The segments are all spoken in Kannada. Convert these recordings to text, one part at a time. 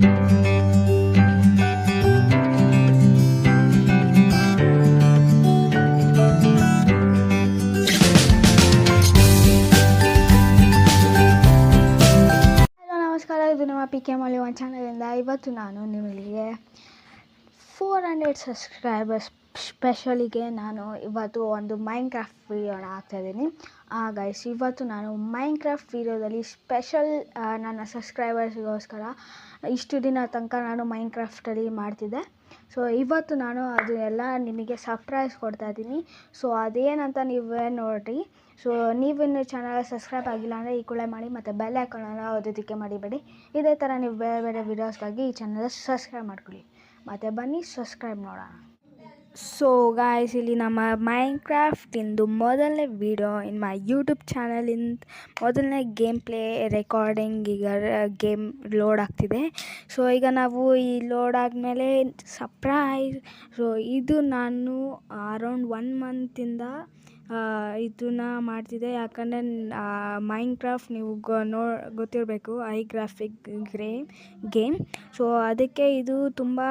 ನಮಸ್ಕಾರ, ಇದು ನಮ್ಮ PK Molly ಒನ್ ಚಾನಲಿಂದ. ಇವತ್ತು ನಾನು ನಿಮಗೆ 400 ಸಬ್ಸ್ಕ್ರೈಬರ್ಸ್ ಸ್ಪೆಷಲಿಗೆ ನಾನು ಇವತ್ತು ಒಂದು ಮೈನ್ಕ್ರಾಫ್ಟ್ ವೀಡಿಯೋನ ಹಾಕ್ತಾಯಿದ್ದೀನಿ. ಗೈಸ್, ಇವತ್ತು ನಾನು ಮೈನ್ಕ್ರಾಫ್ಟ್ ವೀಡಿಯೋದಲ್ಲಿ ಸ್ಪೆಷಲ್ ನನ್ನ ಸಬ್ಸ್ಕ್ರೈಬರ್ಸ್ಗೋಸ್ಕರ ಇಷ್ಟು ದಿನ ತನಕ ನಾನು ಮೈನ್ಕ್ರಾಫ್ಟಲ್ಲಿ ಮಾಡ್ತಿದ್ದೆ. ಸೊ ಇವತ್ತು ನಾನು ಅದು ಎಲ್ಲ ನಿಮಗೆ ಸರ್ಪ್ರೈಸ್ ಕೊಡ್ತಾಯಿದ್ದೀನಿ. ಸೊ ಅದೇನಂತ ನೀವೇ ನೋಡಿರಿ. ಸೊ ನೀವಿನ್ನು ಚಾನಲ್ ಸಬ್ಸ್ಕ್ರೈಬ್ ಆಗಿಲ್ಲ ಅಂದರೆ ಈ ಕೂಡಲೇ ಮಾಡಿ, ಮತ್ತು ಬೆಲ್ ಐಕಾನನ್ನು ಓದೋದಕ್ಕೆ ಮರಿಬೇಡಿ. ಇದೇ ಥರ ನೀವು ಬೇರೆ ಬೇರೆ ವೀಡಿಯೋಸ್ಗಾಗಿ ಈ ಚಾನಲ್ ಸಬ್ಸ್ಕ್ರೈಬ್ ಮಾಡ್ಕೊಳ್ಳಿ. ಮತ್ತು ಬನ್ನಿ ಸಬ್ಸ್ಕ್ರೈಬ್ ನೋಡೋಣ. ಸೊ ಗಾಯ್ಸ್, ಇಲ್ಲಿ ನಮ್ಮ ಮೈನ್ಕ್ರಾಫ್ಟಿಂದು ಮೊದಲನೇ ವೀಡಿಯೋ ಇನ್ ಮೈ ಯೂಟ್ಯೂಬ್ ಚಾನಲಿಂದ ಮೊದಲನೇ ಗೇಮ್ ಪ್ಲೇ ರೆಕಾರ್ಡಿಂಗ್. ಈಗ ಗೇಮ್ ಲೋಡ್ ಆಗ್ತಿದೆ. ಸೊ ಈಗ ನಾವು ಈ ಲೋಡ್ ಆದಮೇಲೆ ಸರ್ಪ್ರೈಸ್. ಸೊ ಇದು ನಾನು ಅರೌಂಡ್ 1 ಮಂತಿಂದ ಇದನ್ನು ಮಾಡ್ತಿದ್ದೆ. ಯಾಕಂದರೆ ಮೈನ್ಕ್ರಾಫ್ಟ್ ನೀವು ಗೊತ್ತಿರಬೇಕು, ಐ ಗ್ರಾಫಿಕ್ ಗೇಮ್. ಸೊ ಅದಕ್ಕೆ ಇದು ತುಂಬ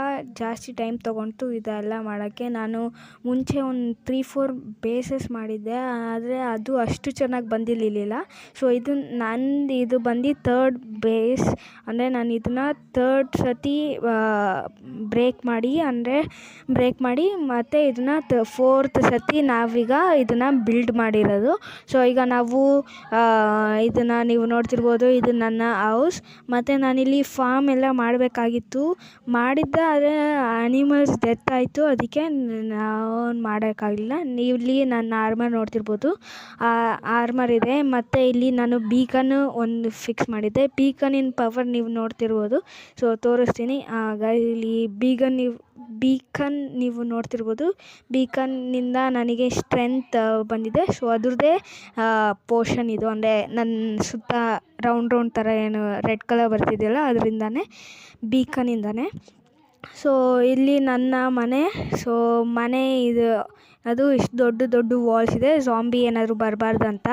ಜಾಸ್ತಿ ಟೈಮ್ ತೊಗೊಂಡು ಇದೆಲ್ಲ ಮಾಡೋಕ್ಕೆ. ನಾನು ಮುಂಚೆ ಒಂದು 3-4 ಬೇಸಸ್ ಮಾಡಿದ್ದೆ, ಆದರೆ ಅದು ಅಷ್ಟು ಚೆನ್ನಾಗಿ ಬಂದಿರಲಿಲ್ಲ. ಸೊ ಇದು ಬಂದು 3rd ಬೇಸ್. ಅಂದರೆ ನಾನು ಇದನ್ನು 3rd ಸತಿ ಬ್ರೇಕ್ ಮಾಡಿ ಮತ್ತು ಇದನ್ನು 4th ಸತಿ ನಾವೀಗ ಇದನ್ನು ಬಿಲ್ಡ್ ಮಾಡಿರೋದು. ಸೊ ಈಗ ನಾವು ಇದನ್ನು ನೀವು ನೋಡ್ತಿರ್ಬೋದು, ಇದು ನನ್ನ ಹೌಸ್. ಮತ್ತು ನಾನಿಲ್ಲಿ ಫಾರ್ಮ್ ಎಲ್ಲ ಮಾಡಬೇಕಾಗಿತ್ತು, ಮಾಡಿದ್ದೆ, ಆದರೆ ಅನಿಮಲ್ಸ್ ಡೆತ್ ಆಯಿತು, ಅದಕ್ಕೆ ನಾವು ಮಾಡೋಕ್ಕಾಗಲಿಲ್ಲ. ನೀವಿಲ್ಲಿ ನನ್ನ ಆರ್ಮರ್ ನೋಡ್ತಿರ್ಬೋದು, ಆರ್ಮರ್ ಇದೆ. ಮತ್ತು ಇಲ್ಲಿ ನಾನು ಬೀಕನ್ನು ಒಂದು ಫಿಕ್ಸ್ ಮಾಡಿದ್ದೆ. ಬೀಕನಿನ ಪವರ್ ನೀವು ನೋಡ್ತಿರ್ಬೋದು. ಸೊ ತೋರಿಸ್ತೀನಿ. ಇಲ್ಲಿ ಬೀಕನ್ ನೀವು ನೋಡ್ತಿರ್ಬೋದು. ಬೀಕನ್ನಿಂದ ನನಗೆ ಸ್ಟ್ರೆಂತ್ ಬಂದಿದೆ. ಸೊ ಅದ್ರದ್ದೇ ಪೋರ್ಷನ್ ಇದು. ಅಂದರೆ ನನ್ನ ಸುತ್ತ ರೌಂಡ್ ಥರ ಏನು ರೆಡ್ ಕಲರ್ ಬರ್ತಿದೆಯಲ್ಲ, ಅದರಿಂದನೇ, ಬೀಕನಿಂದನೇ. ಸೊ ಇಲ್ಲಿ ನನ್ನ ಮನೆ. ಸೊ ಮನೆ ಅದು ಇಷ್ಟು ದೊಡ್ಡ ವಾಲ್ಸ್ ಇದೆ, ಝಾಂಬಿ ಏನಾದರೂ ಬರಬಾರ್ದಂತ.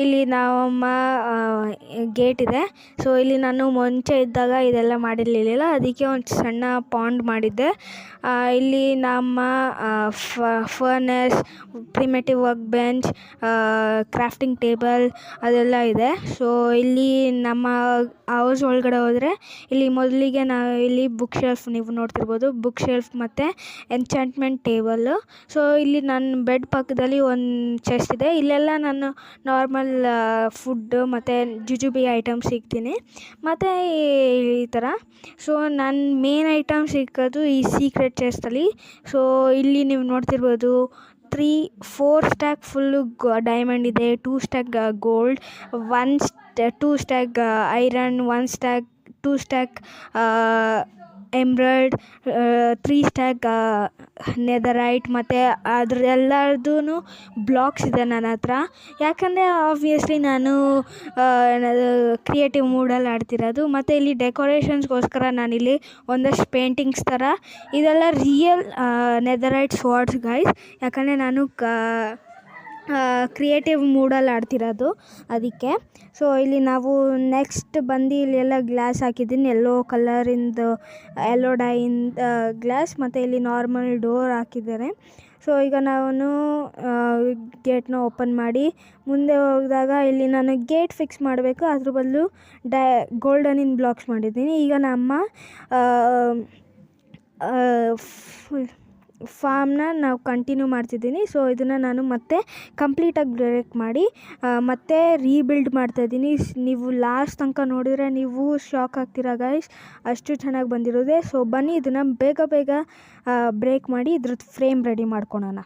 ಇಲ್ಲಿ ನಮ್ಮ ಗೇಟ್ ಇದೆ. ಸೊ ಇಲ್ಲಿ ನಾನು ಮುಂಚೆ ಇದ್ದಾಗ ಇದೆಲ್ಲ ಮಾಡಿರಲಿಲ್ಲ, ಅದಕ್ಕೆ ಒಂದು ಸಣ್ಣ ಪಾಂಡ್ ಮಾಡಿದ್ದೆ. ಇಲ್ಲಿ ನಮ್ಮ furnace, primitive work bench, crafting table ಅದೆಲ್ಲ ಇದೆ. ಸೊ ಇಲ್ಲಿ ನಮ್ಮ ಹೌಸ್ ಒಳಗಡೆ ಹೋದರೆ ಇಲ್ಲಿ ಮೊದಲಿಗೆ ಇಲ್ಲಿ ಬುಕ್ ಶೆಲ್ಫ್ ನೀವು ನೋಡ್ತಿರ್ಬೋದು, ಬುಕ್ ಶೆಲ್ಫ್ ಮತ್ತು ಎಂಚಾಂಟ್ಮೆಂಟ್ ಟೇಬಲ್ಲು. ಸೊ ಇಲ್ಲಿ ನನ್ನ ಬೆಡ್ ಪಕ್ಕದಲ್ಲಿ ಒಂದು ಚೆಸ್ಟ್ ಇದೆ. ಇಲ್ಲೆಲ್ಲ ನಾನು ನಾರ್ಮಲ್ ಫುಡ್ಡು ಮತ್ತು ಜುಜುಬಿ ಐಟಮ್ಸ್ ಇಕ್ತೀನಿ, ಮತ್ತು ಈ ಥರ. ಸೊ ನನ್ನ ಮೇನ್ ಐಟಮ್ ಸಿಕ್ಕೋದು ಈ ಸೀಕ್ರೆಟ್ ಚೆಸ್ಟಲ್ಲಿ. ಸೊ ಇಲ್ಲಿ ನೀವು ನೋಡ್ತಿರ್ಬೋದು, 4 ಸ್ಟ್ಯಾಕ್ ಫುಲ್ಲು ಡೈಮಂಡ್ ಇದೆ, 2 stack gold, 2 stack iron, 2 stack emerald, 3 stack netherite, ಮತ್ತು ಅದರೆಲ್ಲದೂ ಬ್ಲಾಕ್ಸ್ ಇದೆ ನನ್ನ ಹತ್ರ. ಯಾಕಂದರೆ ಆಬ್ವಿಯಸ್ಲಿ ನಾನು ಕ್ರಿಯೇಟಿವ್ ಮೂಡಲ್ಲಿ ಆಡ್ತಿರೋದು. ಮತ್ತು ಇಲ್ಲಿ ಡೆಕೋರೇಷನ್ಸ್ಗೋಸ್ಕರ ನಾನಿಲ್ಲಿ ಒಂದಷ್ಟು ಪೇಂಟಿಂಗ್ಸ್ ಥರ, ಇದೆಲ್ಲ ರಿಯಲ್ ನೆದರೈಟ್ ಸ್ವಾರ್ಡ್ಸ್ ಗೈಸ್. ಯಾಕಂದರೆ ನಾನು ಕ್ರಿಯೇಟಿವ್ ಮೂಡಲ್ಲಿ ಆಡ್ತಿರೋದು, ಅದಕ್ಕೆ. ಸೊ ಇಲ್ಲಿ ನಾವು ನೆಕ್ಸ್ಟ್ ಬಂದು ಇಲ್ಲೆಲ್ಲ ಗ್ಲಾಸ್ ಹಾಕಿದ್ದೀನಿ, ಯೆಲ್ಲೋ ಕಲರಿಂದು, ಯೆಲ್ಲೋ ಡೈಯಿಂದ ಗ್ಲಾಸ್. ಮತ್ತು ಇಲ್ಲಿ ನಾರ್ಮಲ್ ಡೋರ್ ಹಾಕಿದ್ದಾರೆ. ಸೊ ಈಗ ನಾನು ಗೇಟ್ನ ಓಪನ್ ಮಾಡಿ ಮುಂದೆ ಹೋದಾಗ ಇಲ್ಲಿ ನಾನು ಗೇಟ್ ಫಿಕ್ಸ್ ಮಾಡಬೇಕು, ಅದ್ರ ಬದಲು ಗೋಲ್ಡನಿನ ಬ್ಲಾಕ್ಸ್ ಮಾಡಿದ್ದೀನಿ. ಈಗ ನಮ್ಮ ಫಾರ್ಮ್ನ ನಾವು ಕಂಟಿನ್ಯೂ ಮಾಡ್ತಿದ್ದೀನಿ. ಸೊ ಇದನ್ನು ನಾನು ಮತ್ತೆ ಕಂಪ್ಲೀಟಾಗಿ ಬ್ರೇಕ್ ಮಾಡಿ ಮತ್ತೆ ರೀಬಿಲ್ಡ್ ಮಾಡ್ತಾಯಿದ್ದೀನಿ. ನೀವು ಲಾಸ್ಟ್ ತನಕ ನೋಡಿದರೆ ನೀವು ಶಾಕ್ ಆಗ್ತೀರಾ ಗೈಸ್, ಅಷ್ಟು ಚೆನ್ನಾಗಿ ಬಂದಿರೋದೆ. ಸೊ ಬನ್ನಿ ಇದನ್ನು ಬೇಗ ಬ್ರೇಕ್ ಮಾಡಿ ಇದ್ರದ್ದು ಫ್ರೇಮ್ ರೆಡಿ ಮಾಡ್ಕೊಳೋಣ.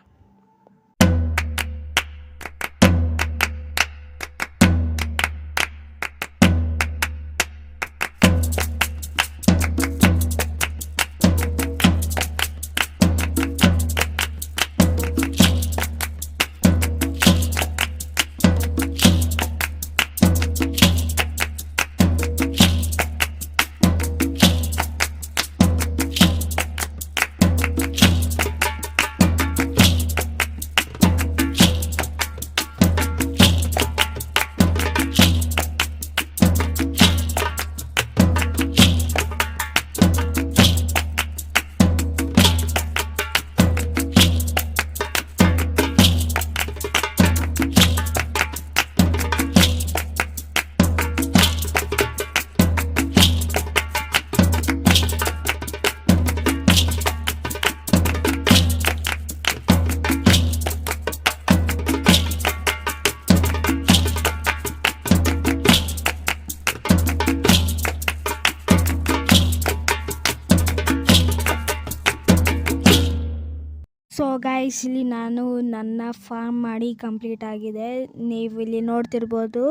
ಗೈಸ್, ಇಲ್ಲಿ ನಾನು ನನ್ನ ಫಾರ್ಮ್ ಮಾಡಿ ಕಂಪ್ಲೀಟ್ ಆಗಿದೆ. ನೀವು ಇಲ್ಲಿ ನೋಡ್ತಿರ್ಬೋದು,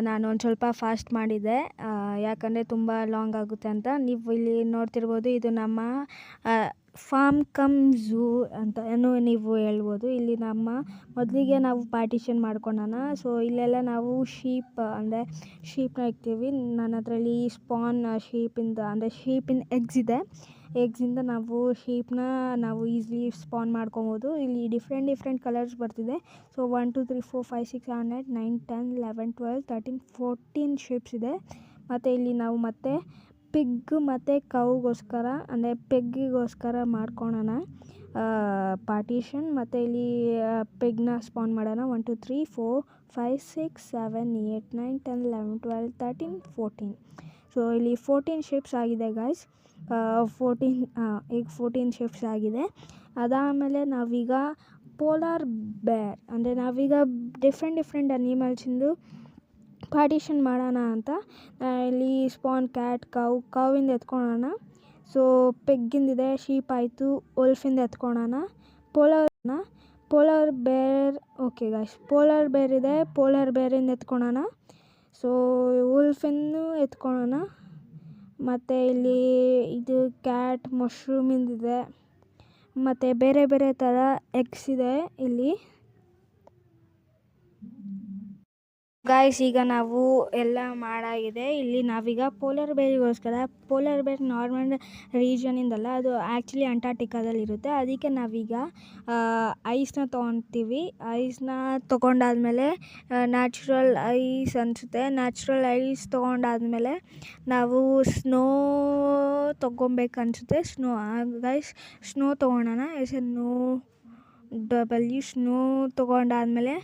ನಾನು ಒಂದು ಸ್ವಲ್ಪ ಫಾಸ್ಟ್ ಮಾಡಿದ್ದೆ, ಯಾಕಂದರೆ ತುಂಬ ಲಾಂಗ್ ಆಗುತ್ತೆ ಅಂತ. ನೀವು ಇಲ್ಲಿ ನೋಡ್ತಿರ್ಬೋದು, ಇದು ನಮ್ಮ ಫಾರ್ಮ್ ಕಮ್ ಝೂ ಅಂತಲೂ ನೀವು ಹೇಳ್ಬೋದು. ಇಲ್ಲಿ ನಮ್ಮ ಮೊದಲಿಗೆ ನಾವು ಪಾರ್ಟಿಷನ್ ಮಾಡ್ಕೊಳ್ಳೋಣ. ಸೊ ಇಲ್ಲೆಲ್ಲ ನಾವು ಶೀಪ್ನ ಇಡ್ತೀವಿ. ನನ್ನ ಹತ್ರಲ್ಲಿ ಸ್ಪಾನ್ ಶೀಪಿಂದ ಎಗ್ಸ್ ಇದೆ. ಎಗ್ಸಿಂದ ನಾವು ಶೀಪ್ನ ಈಸಿಲಿ ಸ್ಪಾನ್ ಮಾಡ್ಕೊಬೋದು. ಇಲ್ಲಿ ಡಿಫ್ರೆಂಟ್ ಕಲರ್ಸ್ ಬರ್ತಿದೆ. ಸೊ 1 2 3 4 5 6 7 8 9 10 11 12 13 14 ಶೀಪ್ಸ್ ಇದೆ. ಮತ್ತು ಇಲ್ಲಿ ನಾವು ಮತ್ತೆ ಪಿಗ್ ಮತ್ತು ಕೌಗೋಸ್ಕರ ಪೆಗ್ಗಿಗೋಸ್ಕರ ಮಾಡ್ಕೊಳ್ಳೋಣ ಪಾರ್ಟಿಷನ್. ಮತ್ತು ಇಲ್ಲಿ ಪೆಗ್ನ ಸ್ಪಾನ್ ಮಾಡೋಣ. 1 2 3 4 5 6 7 8 9 10 11 12 13 14. ಸೊ ಇಲ್ಲಿ 14 ಶೇಪ್ಸ್ ಆಗಿದೆ ಗೈಸ್. 14 ಶೇಪ್ಸ್ ಆಗಿದೆ. ಅದಾದಮೇಲೆ ನಾವೀಗ ಪೋಲಾರ್ ಬೇರ್ ನಾವೀಗ ಡಿಫ್ರೆಂಟ್ ಅನಿಮಲ್ಸಿಂದು ಪಾರ್ಟಿಷನ್ ಮಾಡೋಣ ಅಂತ. ಇಲ್ಲಿ ಸ್ಪಾನ್ ಕ್ಯಾಟ್ ಕೌವಿಂದ ಎತ್ಕೊಳ್ಳೋಣ. ಸೊ ಪೆಗ್ಗಿಂದಿದೆ, ಶೀಪ್ ಆಯಿತು, ವೋಲ್ಫಿಂದ ಎತ್ಕೊಳ್ಳೋಣ. ಪೋಲಾರ್ ಬೇರ್ ಓಕೆ ಗೈಸ್, ಪೋಲಾರ್ ಬೇರ್ ಇದೆ, ಪೋಲಾರ್ ಬೇರಿಂದ ಎತ್ಕೊಳ್ಳೋಣ. ಸೊ ವೋಲ್ಫಿನ್ನು ಎತ್ಕೊಳ್ಳೋಣ. ಮತ್ತು ಇಲ್ಲಿ ಇದು ಕ್ಯಾಟ್ ಮಶ್ರೂಮಿಂದಿದೆ. ಮತ್ತು ಬೇರೆ ಥರ ಎಗ್ಸ್ ಇದೆ ಇಲ್ಲಿ ಗಾಯ್ಸ್. ಈಗ ನಾವು ಎಲ್ಲ ಮಾಡಾಗಿದೆ. ಇಲ್ಲಿ ನಾವೀಗ ಪೋಲಾರ್ ಬೇರ್ ನಾರ್ಮಲ್ ರೀಜನಿಂದಲ್ಲ, ಅದು ಆ್ಯಕ್ಚುಲಿ ಅಂಟಾರ್ಟಿಕಾದಲ್ಲಿರುತ್ತೆ. ಅದಕ್ಕೆ ನಾವೀಗ ಐಸ್ನ ತೊಗೊತೀವಿ. ಐಸ್ನ ತೊಗೊಂಡಾದ್ಮೇಲೆ ನ್ಯಾಚುರಲ್ ಐಸ್ ಅನಿಸುತ್ತೆ. ನ್ಯಾಚುರಲ್ ಐಸ್ ತೊಗೊಂಡಾದ್ಮೇಲೆ ನಾವು ಸ್ನೋ ತೊಗೊಬೇಕನ್ಸುತ್ತೆ. ಸ್ನೋ ತೊಗೊಳೋಣ. ಸ್ನೋ ತೊಗೊಂಡಾದ್ಮೇಲೆ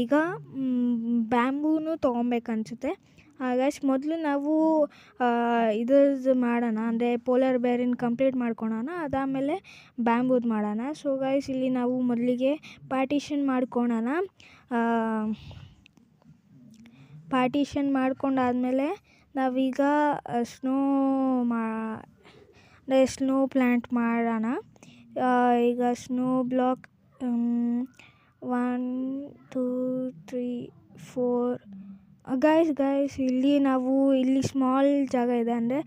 ಈಗ ಬ್ಯಾಂಬೂನು ತೊಗೊಬೇಕನ್ಸುತ್ತೆ. ಗೈಸ್, ಮೊದಲು ನಾವು ಇದ್ರದ್ದು ಮಾಡೋಣ, ಪೋಲಾರ್ ಬೇರಿನ ಕಂಪ್ಲೀಟ್ ಮಾಡ್ಕೊಳೋಣ. ಅದಾದಮೇಲೆ ಬ್ಯಾಂಬೂದು ಮಾಡೋಣ. ಸೊ ಗೈಸ್, ಇಲ್ಲಿ ನಾವು ಮೊದಲಿಗೆ ಪಾರ್ಟಿಷನ್ ಮಾಡ್ಕೊಳೋಣ. ಪಾರ್ಟಿಷನ್ ಮಾಡ್ಕೊಂಡಾದ್ಮೇಲೆ ನಾವೀಗ ಸ್ನೋ ಪ್ಲ್ಯಾಂಟ್ ಮಾಡೋಣ. ಈಗ ಸ್ನೋ ಬ್ಲಾಕ್ 1 2 3 4 ಗೈಸ್ ಇಲ್ಲಿ ಸ್ಮಾಲ್ ಜಾಗ ಇದೆ.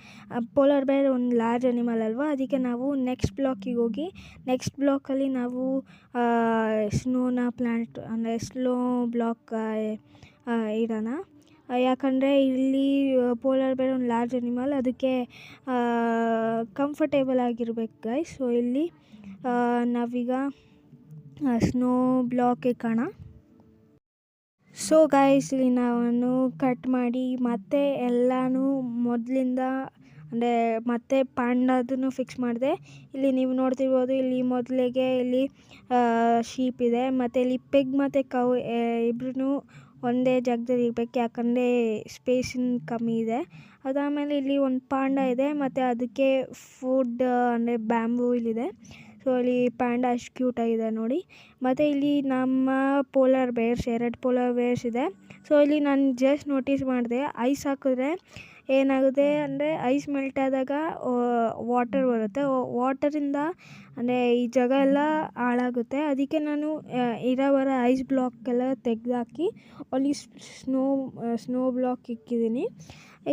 ಪೋಲಾರ್ ಬೇರ್ ಒಂದು ಲಾರ್ಜ್ ಅನಿಮಲ್ ಅಲ್ವಾ, ಅದಕ್ಕೆ ನಾವು ನೆಕ್ಸ್ಟ್ ಬ್ಲಾಕಿಗೆ ಹೋಗಿ ನೆಕ್ಸ್ಟ್ ಬ್ಲಾಕಲ್ಲಿ ನಾವು ಸ್ನೋನ ಪ್ಲ್ಯಾಂಟ್ ಸ್ನೋ ಬ್ಲಾಕ್ ಇಡೋಣ. ಯಾಕಂದರೆ ಇಲ್ಲಿ ಪೋಲಾರ್ ಬೇರ್ ಒಂದು ಲಾರ್ಜ್ ಅನಿಮಲ್, ಅದಕ್ಕೆ ಕಂಫರ್ಟೇಬಲ್ ಆಗಿರ್ಬೇಕು ಗೈಸ್. ಸೊ ಇಲ್ಲಿ ನಾವೀಗ ಸ್ನೋ ಬ್ಲಾಕ್ ಇಕ್ಕೋಣ. ಸೊ ಗೈಸ್, ಇಲ್ಲಿ ನಾನು ಕಟ್ ಮಾಡಿ ಮತ್ತೆ ಎಲ್ಲನೂ ಮೊದಲಿಂದ ಮತ್ತೆ ಪಾಂಡದನ್ನು ಫಿಕ್ಸ್ ಮಾಡಿದೆ. ಇಲ್ಲಿ ನೀವು ನೋಡ್ತಿರ್ಬೋದು, ಇಲ್ಲಿ ಮೊದಲಿಗೆ ಇಲ್ಲಿ ಶೀಪ್ ಇದೆ. ಮತ್ತು ಇಲ್ಲಿ ಪೆಗ್ ಮತ್ತು ಕೌ ಇಬ್ರೂ ಒಂದೇ ಜಾಗದಲ್ಲಿ ಇರಬೇಕು, ಯಾಕಂದರೆ ಸ್ಪೇಸಿನ ಕಮ್ಮಿ ಇದೆ. ಅದಾದಮೇಲೆ ಇಲ್ಲಿ ಒಂದು ಪಾಂಡ ಇದೆ, ಮತ್ತು ಅದಕ್ಕೆ ಫುಡ್ ಬ್ಯಾಂಬೂ ಇಲ್ಲಿದೆ. ಸೊ ಇಲ್ಲಿ ಪ್ಯಾಂಡ ಅಷ್ಟು ಕ್ಯೂಟಾಗಿದೆ ನೋಡಿ. ಮತ್ತು ಇಲ್ಲಿ ನಮ್ಮ ಪೋಲಾರ್ ಬೇರ್ಸ್ 2 ಪೋಲಾರ್ ಬೇರ್ಸ್ ಇದೆ. ಸೊ ಇಲ್ಲಿ ನಾನು ಜಸ್ಟ್ ನೋಟಿಸ್ ಮಾಡಿದೆ, ಐಸ್ ಹಾಕಿದ್ರೆ ಏನಾಗುತ್ತೆ ಐಸ್ ಮೆಲ್ಟ್ ಆದಾಗ ವಾಟರ್ ಬರುತ್ತೆ. ವಾಟರಿಂದ ಈ ಜಾಗ ಎಲ್ಲ ಹಾಳಾಗುತ್ತೆ. ಅದಕ್ಕೆ ನಾನು ಇರೋ ಐಸ್ ಬ್ಲಾಕೆಲ್ಲ ತೆಗೆದಾಕಿ ಅಲ್ಲಿ ಸ್ನೋ ಬ್ಲಾಕ್ ಇಕ್ಕಿದ್ದೀನಿ.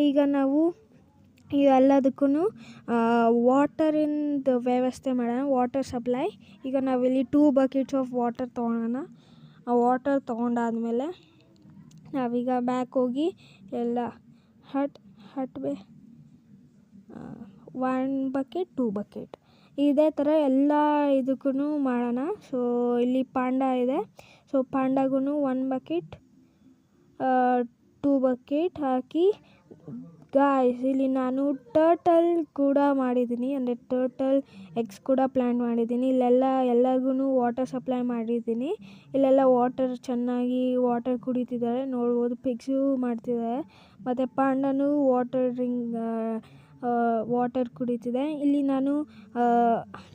ಈಗ ನಾವು ಎಲ್ಲದಕ್ಕೂ ವಾಟರಿಂದು ವ್ಯವಸ್ಥೆ ಮಾಡೋಣ, ವಾಟರ್ ಸಪ್ಲೈ. ಈಗ ನಾವಿಲ್ಲಿ 2 ಬಕೆಟ್ಸ್ ಆಫ್ ವಾಟರ್ ತೊಗೊಳೋಣ. ಆ ವಾಟರ್ ತೊಗೊಂಡಾದ್ಮೇಲೆ ನಾವೀಗ ಬ್ಯಾಕ್ ಹೋಗಿ ಎಲ್ಲ 1 ಬಕೆಟ್ 2 ಬಕೆಟ್ ಇದೇ ಥರ ಎಲ್ಲ ಇದಕ್ಕೂ ಮಾಡೋಣ. ಸೊ ಇಲ್ಲಿ ಪಾಂಡ ಇದೆ. ಸೊ ಪಾಂಡಗೂ 1 ಬಕೆಟ್ 2 ಬಕೆಟ್ ಹಾಕಿ ಗಾಯ್ಸ್, ಇಲ್ಲಿ ನಾನು ಟರ್ಟಲ್ ಕೂಡ ಮಾಡಿದ್ದೀನಿ, ಟರ್ಟಲ್ ಎಗ್ಸ್ ಕೂಡ ಪ್ಲ್ಯಾಂಟ್ ಮಾಡಿದ್ದೀನಿ. ಎಲ್ಲರಿಗೂ ವಾಟರ್ ಸಪ್ಲೈ ಮಾಡಿದ್ದೀನಿ. ಇಲ್ಲೆಲ್ಲ ಚೆನ್ನಾಗಿ ವಾಟರ್ ಕುಡಿತಿದ್ದಾರೆ ನೋಡ್ಬೋದು. ಪಿಗ್ಸು ಮಾಡ್ತಿದ್ದಾರೆ. ಮತ್ತು ಪಾಂಡನೂ ವಾಟರ್ ಕುಡಿತಿದೆ. ಇಲ್ಲಿ ನಾನು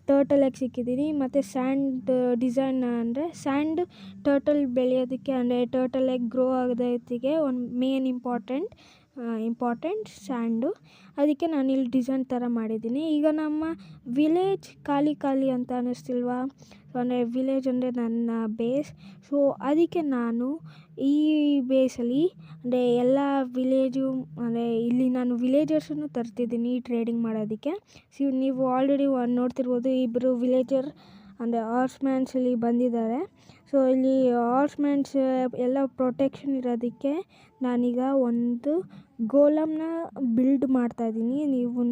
ಟರ್ಟಲ್ ಎಗ್ಸ್ ಇಕ್ಕಿದ್ದೀನಿ. ಮತ್ತು ಸ್ಯಾಂಡ್ ಡಿಸೈನ್ ಸ್ಯಾಂಡ್ ಟರ್ಟಲ್ ಬೆಳೆಯೋದಕ್ಕೆ ಟರ್ಟಲ್ ಎಗ್ ಗ್ರೋ ಆಗೋದಕ್ಕೆ ಒಂದು ಮೇನ್ ಇಂಪಾರ್ಟೆಂಟ್. Important sand. ಅದಕ್ಕೆ ನಾನಿಲ್ಲಿ ಡಿಸೈನ್ ಥರ ಮಾಡಿದ್ದೀನಿ. ಈಗ ನಮ್ಮ ವಿಲೇಜ್ ಖಾಲಿ ಅಂತ ಅನ್ನಿಸ್ತಿಲ್ವಾ? ಅಂದರೆ ವಿಲೇಜ್ ಅಂದರೆ ನನ್ನ ಬೇಸ್. ಸೊ ಅದಕ್ಕೆ ನಾನು ಈ ಬೇಸಲ್ಲಿ ಅಂದರೆ ಎಲ್ಲ ವಿಲೇಜು ಅಂದರೆ ಇಲ್ಲಿ ನಾನು ವಿಲೇಜರ್ಸನ್ನು ತರ್ತಿದ್ದೀನಿ ಟ್ರೇಡಿಂಗ್ ಮಾಡೋದಕ್ಕೆ. ನೀವು ಆಲ್ರೆಡಿ ನೋಡ್ತಿರ್ಬೋದು, ಇಬ್ಬರು ವಿಲೇಜರ್ ಅಂದರೆ ಹಾರ್ಸ್ಮ್ಯಾನ್ಸ್ ಇಲ್ಲಿ ಬಂದಿದ್ದಾರೆ. ಸೊ ಇಲ್ಲಿ ಹಾರ್ಸ್ಮ್ಯಾನ್ಸ್ ಎಲ್ಲ ಪ್ರೊಟೆಕ್ಷನ್ ಇರೋದಕ್ಕೆ ನಾನೀಗ ಒಂದು ಗೋಲಮ್ನ ಬಿಲ್ಡ್ ಮಾಡ್ತಾಯಿದ್ದೀನಿ. ನೀವು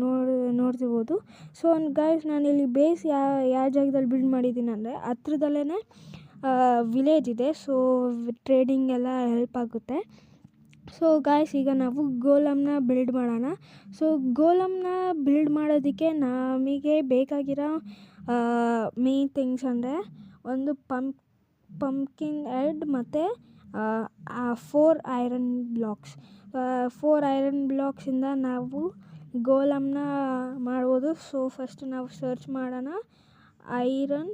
ನೋಡ್ತಿರ್ಬೋದು. ಸೊ ಗೈಸ್, ನಾನಿಲ್ಲಿ ಬೇಸ್ ಯಾವ ಜಾಗದಲ್ಲಿ ಬಿಲ್ಡ್ ಮಾಡಿದ್ದೀನಿ ಅಂದರೆ ಹತ್ರದಲ್ಲೇ ವಿಲೇಜ್ ಇದೆ. ಸೊ ಟ್ರೇಡಿಂಗ್ ಎಲ್ಲ ಹೆಲ್ಪ್ ಆಗುತ್ತೆ. ಸೊ ಗಾಯ್ಸ್, ಈಗ ನಾವು ಗೋಲಮ್ನ ಬಿಲ್ಡ್ ಮಾಡೋಣ. ಸೊ ಗೋಲಮ್ನ ಬಿಲ್ಡ್ ಮಾಡೋದಕ್ಕೆ ನಮಗೆ ಬೇಕಾಗಿರೋ ಮೇನ್ ಥಿಂಗ್ಸ್ ಅಂದರೆ ಒಂದು ಪಂಪ್ಕಿನ್ ಹೆಡ್ ಮತ್ತು 4 ಐರನ್ ಬ್ಲಾಕ್ಸ್. 4 ಐರನ್ ಬ್ಲಾಕ್ಸಿಂದ ನಾವು ಗೋಲಮ್ನ ಮಾಡ್ಬೋದು. ಸೊ ಫಸ್ಟ್ ನಾವು ಸರ್ಚ್ ಮಾಡೋಣ IRON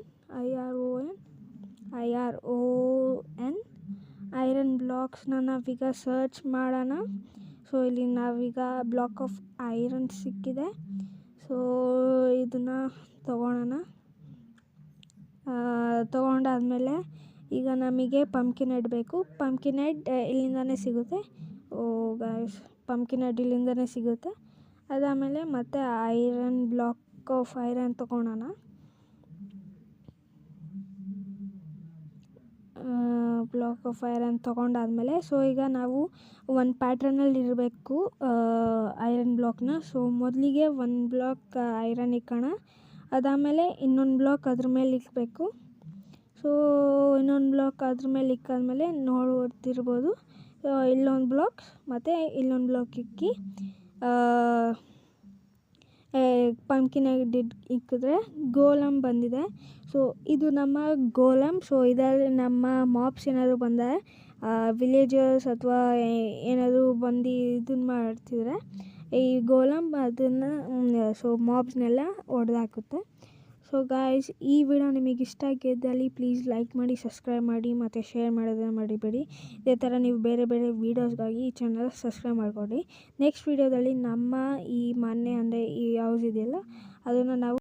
ಐರನ್ ಬ್ಲಾಕ್ಸ್ನ ನಾವೀಗ ಸರ್ಚ್ ಮಾಡೋಣ. ಸೊ ಇಲ್ಲಿ ನಾವೀಗ ಬ್ಲಾಕ್ ಆಫ್ ಐರನ್ ಸಿಕ್ಕಿದೆ. ಸೊ ಇದನ್ನು ತೊಗೊಂಡಾದ್ಮೇಲೆ ಈಗ ನಮಗೆ ಪಂಪ್ಕಿನ್ ಹೆಡ್ ಬೇಕು. ಪಂಪ್ಕಿನ್ ಹೆಡ್ ಇಲ್ಲಿಂದನೇ ಸಿಗುತ್ತೆ. ಗಾಯ್ಸ್, ಪಂಪ್ಕಿನ್ ಹೆಡ್ ಇಲ್ಲಿಂದನೇ ಸಿಗುತ್ತೆ. ಅದಾದಮೇಲೆ ಮತ್ತೆ ಬ್ಲಾಕ್ ಆಫ್ ಐರನ್ ತೊಗೊಳೋಣ. ಬ್ಲಾಕ್ ಆಫ್ ಐರನ್ ತೊಗೊಂಡಾದ್ಮೇಲೆ ಸೊ ಈಗ ನಾವು ಒಂದು ಪ್ಯಾಟ್ರನಲ್ಲಿ ಇರಬೇಕು ಐರನ್ ಬ್ಲಾಕ್ನ. ಸೊ ಮೊದಲಿಗೆ ಒಂದು ಬ್ಲಾಕ್ ಐರನ್ ಇಕ್ಕೋಣ. ಅದಾದಮೇಲೆ ಇನ್ನೊಂದು ಬ್ಲಾಕ್ ಅದ್ರ ಮೇಲೆ ಇಕ್ಬೇಕು. ಸೊ ಇನ್ನೊಂದು ಬ್ಲಾಕ್ ಅದ್ರ ಮೇಲೆ ಇಕ್ಕಾದ್ಮೇಲೆ ನೋಡ್ತಿರ್ಬೋದು, ಇಲ್ಲೊಂದು ಬ್ಲಾಕ್ ಮತ್ತು ಇಲ್ಲೊಂದು ಬ್ಲಾಕ್ ಇಕ್ಕಿ ಪಂಪ್ಕಿನ್ ಹೆಡ್ ಇಕ್ಕಿದ್ರೆ ಗೋಲಮ್ ಬಂದಿದೆ. ಸೊ ಇದು ನಮ್ಮ ಗೋಲಮ್. ಸೊ ಇದರಲ್ಲಿ ನಮ್ಮ ಮಾಬ್ಸ್ ಏನಾದರೂ ಬಂದರೆ ವಿಲೇಜರ್ಸ್ ಅಥವಾ ಏನಾದರೂ ಬಂದು ಇದನ್ನು ಮಾಡ್ತಿದ್ರೆ ಈ ಗೋಲಮ್ ಅದನ್ನು ಸೊ ಮಾಬ್ಸ್ನೆಲ್ಲ ಹೊಡೆದಾಕುತ್ತೆ. ಸೊ ಗಾಯ್ಸ್, ಈ ವಿಡಿಯೋ ನಿಮಗೆ ಇಷ್ಟ ಆಗಿದ್ದಲ್ಲಿ ಪ್ಲೀಸ್ ಲೈಕ್ ಮಾಡಿ, ಸಬ್ಸ್ಕ್ರೈಬ್ ಮಾಡಿ ಮತ್ತು ಶೇರ್ ಮಾಡೋದನ್ನು ಮರಿಬೇಡಿ. ಇದೇ ಥರ ನೀವು ಬೇರೆ ವೀಡಿಯೋಸ್ಗಾಗಿ ಈ ಚಾನಲ್ ಸಬ್ಸ್ಕ್ರೈಬ್ ಮಾಡಿಕೊಡಿ. ನೆಕ್ಸ್ಟ್ ವೀಡಿಯೋದಲ್ಲಿ ನಮ್ಮ ಈ ಮನೆ ಅಂದರೆ ಈ ಹೌಸ್ ಇದೆಯಲ್ಲ ಅದನ್ನು ನಾವು